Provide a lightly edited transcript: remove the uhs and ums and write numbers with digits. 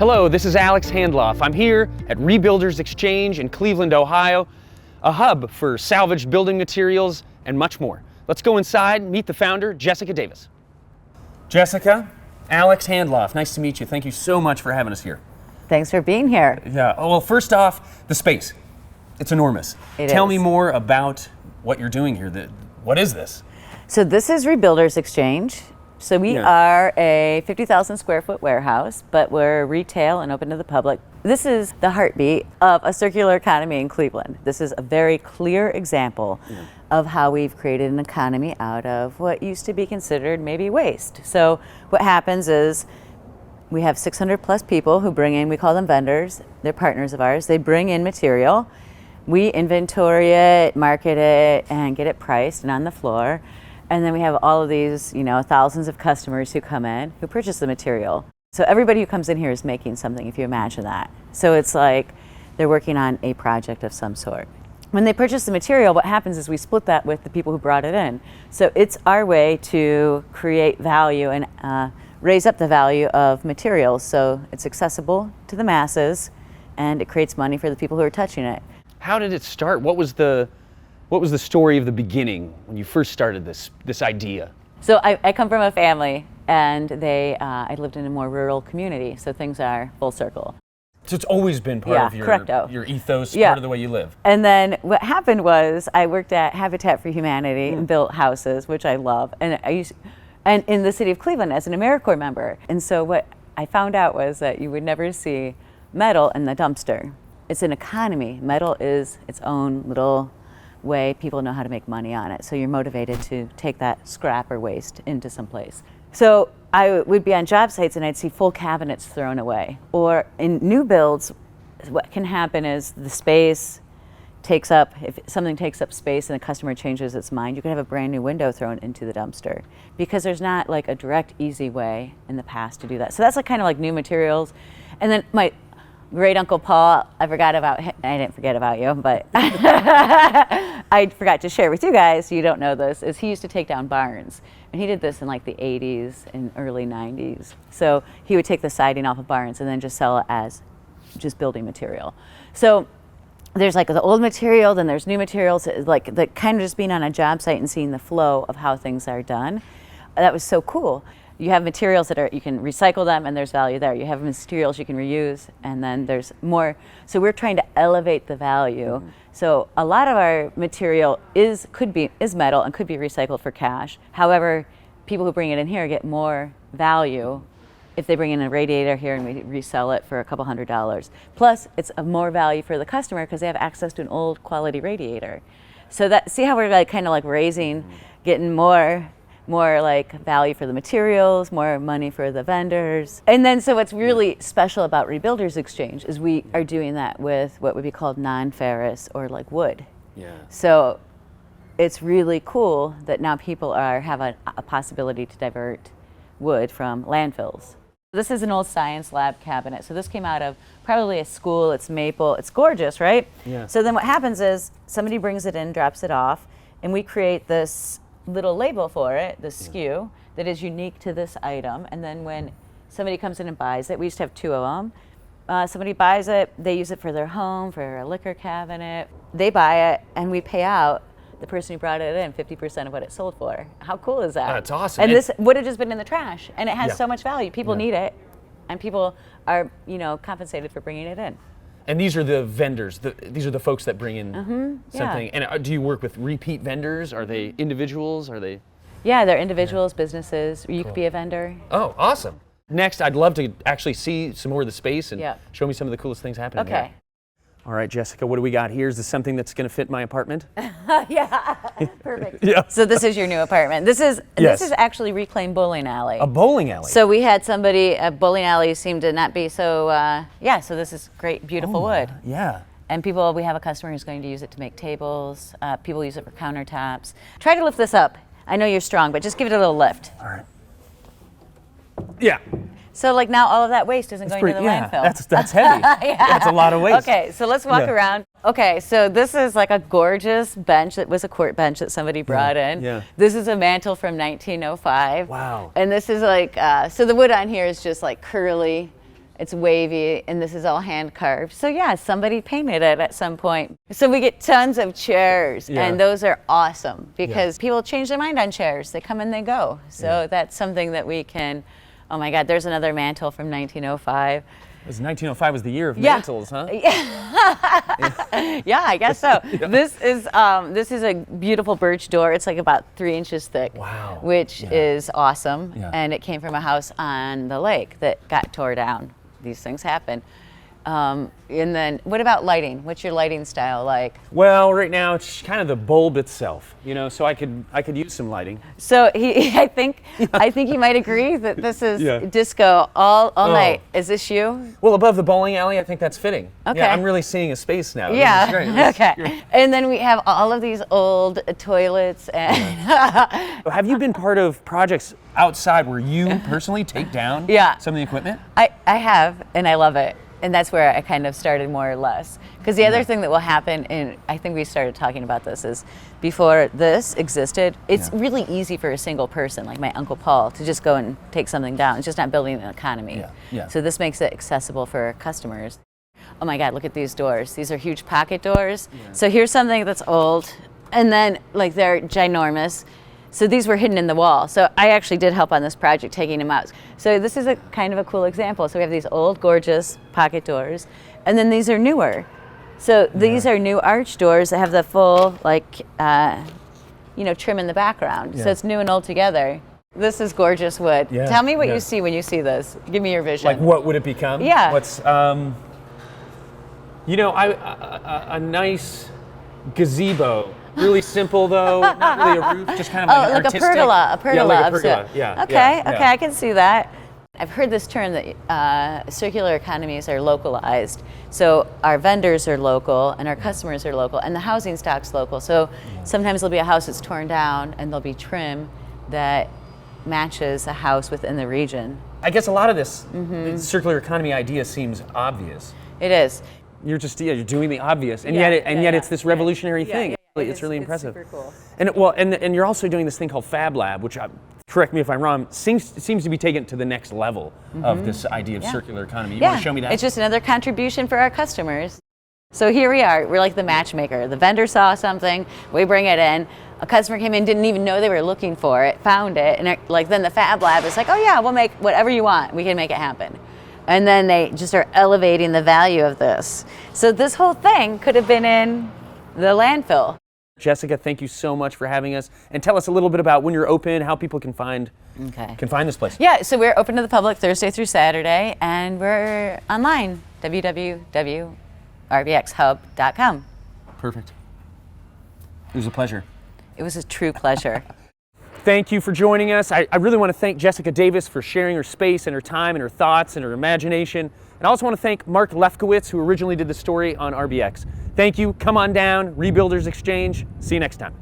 Hello, this is Alex Handloff. I'm here at Rebuilders Exchange in Cleveland, Ohio, a hub for salvaged building materials and much more. Let's go inside and meet the founder, Jessica Davis. Jessica, Alex Handloff, nice to meet you. Thank you so much for having us here. Thanks for being here. Yeah, well, first off, the space. It's enormous. Tell me more about what you're doing here. What is this? So this is Rebuilders Exchange. So we are a 50,000 square foot warehouse, but we're retail and open to the public. This is the heartbeat of a circular economy in Cleveland. This is a very clear example of how we've created an economy out of what used to be considered maybe waste. So what happens is we have 600 plus people who bring in, we call them vendors, they're partners of ours. They bring in material, we inventory it, market it, and get it priced and on the floor. And then we have all of these, thousands of customers who come in, who purchase the material. So everybody who comes in here is making something, if you imagine that. So it's like they're working on a project of some sort. When they purchase the material, what happens is we split that with the people who brought it in. So it's our way to create value and raise up the value of materials. So it's accessible to the masses and it creates money for the people who are touching it. How did it start? What was the story of the beginning when you first started this idea? So I come from a family, and I lived in a more rural community, so things are full circle. So it's always been part of your ethos, part of the way you live. And then what happened was I worked at Habitat for Humanity and built houses, which I love, and in the city of Cleveland as an AmeriCorps member. And so what I found out was that you would never see metal in the dumpster. It's an economy. Metal is its own little way people know how to make money on it. So you're motivated to take that scrap or waste into some place. So I would be on job sites and I'd see full cabinets thrown away. Or in new builds, what can happen is the space if something takes up space and the customer changes its mind, you can have a brand new window thrown into the dumpster because there's not like a direct, easy way in the past to do that. So that's kind of like new materials. And then my great Uncle Paul, I forgot about him. I didn't forget about you, but I forgot to share with you guys, you don't know this, is he used to take down barns. And he did this in like the 80s and early 90s. So he would take the siding off of barns and then just sell it as just building material. So there's like the old material, then there's new materials, like the kind of just being on a job site and seeing the flow of how things are done. That was so cool. You have materials that you can recycle them and there's value there. You have materials you can reuse and then there's more. So we're trying to elevate the value. So a lot of our material is metal and could be recycled for cash. However, people who bring it in here get more value if they bring in a radiator here and we resell it for a couple $100s. Plus it's a more value for the customer because they have access to an old quality radiator. So see how we're like kind of like getting more like value for the materials, more money for the vendors. And then so what's really special about Rebuilders Exchange is we are doing that with what would be called non-ferrous or like wood. Yeah. So it's really cool that now people have a possibility to divert wood from landfills. This is an old science lab cabinet. So this came out of probably a school, it's maple, it's gorgeous, right? Yeah. So then what happens is somebody brings it in, drops it off, and we create this little label for it, the SKU, that is unique to this item. And then when somebody comes in and buys it, we used to have two of them. Somebody buys it, they use it for their home, for a liquor cabinet. They buy it, and we pay out the person who brought it in 50% of what it sold for. How cool is that? That's awesome. And this would have just been in the trash, and it has so much value. People need it, and people are, compensated for bringing it in. And these are the vendors. These are the folks that bring in something. And do you work with repeat vendors? Are they individuals? Are they? Yeah, they're individuals, businesses. You could be a vendor. Oh, awesome. Next, I'd love to actually see some more of the space and show me some of the coolest things happening here. Okay. All right, Jessica, what do we got here? Is this something that's going to fit my apartment? Yeah, perfect. So this is your new apartment. This is actually reclaimed bowling alley. A bowling alley? So we had a bowling alley seemed to not be so, so this is great, beautiful wood. Yeah. And we have a customer who's going to use it to make tables. People use it for countertops. Try to lift this up. I know you're strong, but just give it a little lift. All right. Yeah. So like now all of that waste isn't going to the landfill. That's heavy. That's a lot of waste. Okay, so let's walk around. Okay, so this is like a gorgeous bench that was a court bench that somebody brought in. Yeah. This is a mantle from 1905. Wow. And this is like, so the wood on here is just like curly. It's wavy, and this is all hand carved. So yeah, somebody painted it at some point. So we get tons of chairs, and those are awesome because people change their mind on chairs. They come and they go. So that's something that we can, oh my God, there's another mantle from 1905. It was 1905 was the year of mantles, huh? Yeah, I guess so. This is a beautiful birch door. It's like about 3 inches thick. Wow. Which is awesome. And it came from a house on the lake that got tore down. These things happen. And then, what about lighting? What's your lighting style like? Well, right now it's kind of the bulb itself, you know. So I could use some lighting. So I think you might agree that this is disco all night. Is this you? Well, above the bowling alley, I think that's fitting. Okay. Yeah, I'm really seeing a space now. Yeah. This is great. Okay. And then we have all of these old toilets. And Have you been part of projects outside where you personally take down some of the equipment? I have, and I love it. And that's where I kind of started more or less. Because the other thing that will happen, and I think we started talking about this, is before this existed, it's really easy for a single person, like my Uncle Paul, to just go and take something down. It's just not building an economy. So this makes it accessible for customers. Oh my God, look at these doors. These are huge pocket doors. So here's something that's old, and then like they're ginormous. So these were hidden in the wall. So I actually did help on this project, taking them out. So this is a kind of a cool example. So we have these old, gorgeous pocket doors, and then these are newer. So these are new arch doors that have the full, like, trim in the background. So it's new and old together. This is gorgeous wood. Tell me what you see when you see this. Give me your vision. Like, what would it become? Yeah. What's, a nice gazebo. Really simple though, not really a roof, just kind of like an artistic. A pergola. Yeah, like a pergola. Okay, I can see that. I've heard this term that circular economies are localized. So our vendors are local and our customers are local and the housing stock's local. So sometimes there'll be a house that's torn down and there'll be trim that matches a house within the region. I guess a lot of this the circular economy idea seems obvious. It is. You're just you're doing the obvious, and yet it's this revolutionary thing. It's really impressive. Super cool. And you're also doing this thing called Fab Lab, which, correct me if I'm wrong, seems to be taken to the next level of this idea of circular economy. You want to show me that? It's just another contribution for our customers. So here we are. We're like the matchmaker. The vendor saw something, we bring it in. A customer came in, didn't even know they were looking for it, found it, and then the Fab Lab is like, oh yeah, we'll make whatever you want. We can make it happen. And then they just are elevating the value of this. So this whole thing could have been in the landfill. Jessica, thank you so much for having us. And tell us a little bit about when you're open, how people can find this place. Yeah, so we're open to the public Thursday through Saturday, and we're online, www.rbxhub.com. Perfect. It was a pleasure. It was a true pleasure. Thank you for joining us. I really want to thank Jessica Davis for sharing her space and her time and her thoughts and her imagination. And I also want to thank Mark Lefkowitz, who originally did the story on RBX. Thank you. Come on down. Rebuilders Exchange. See you next time.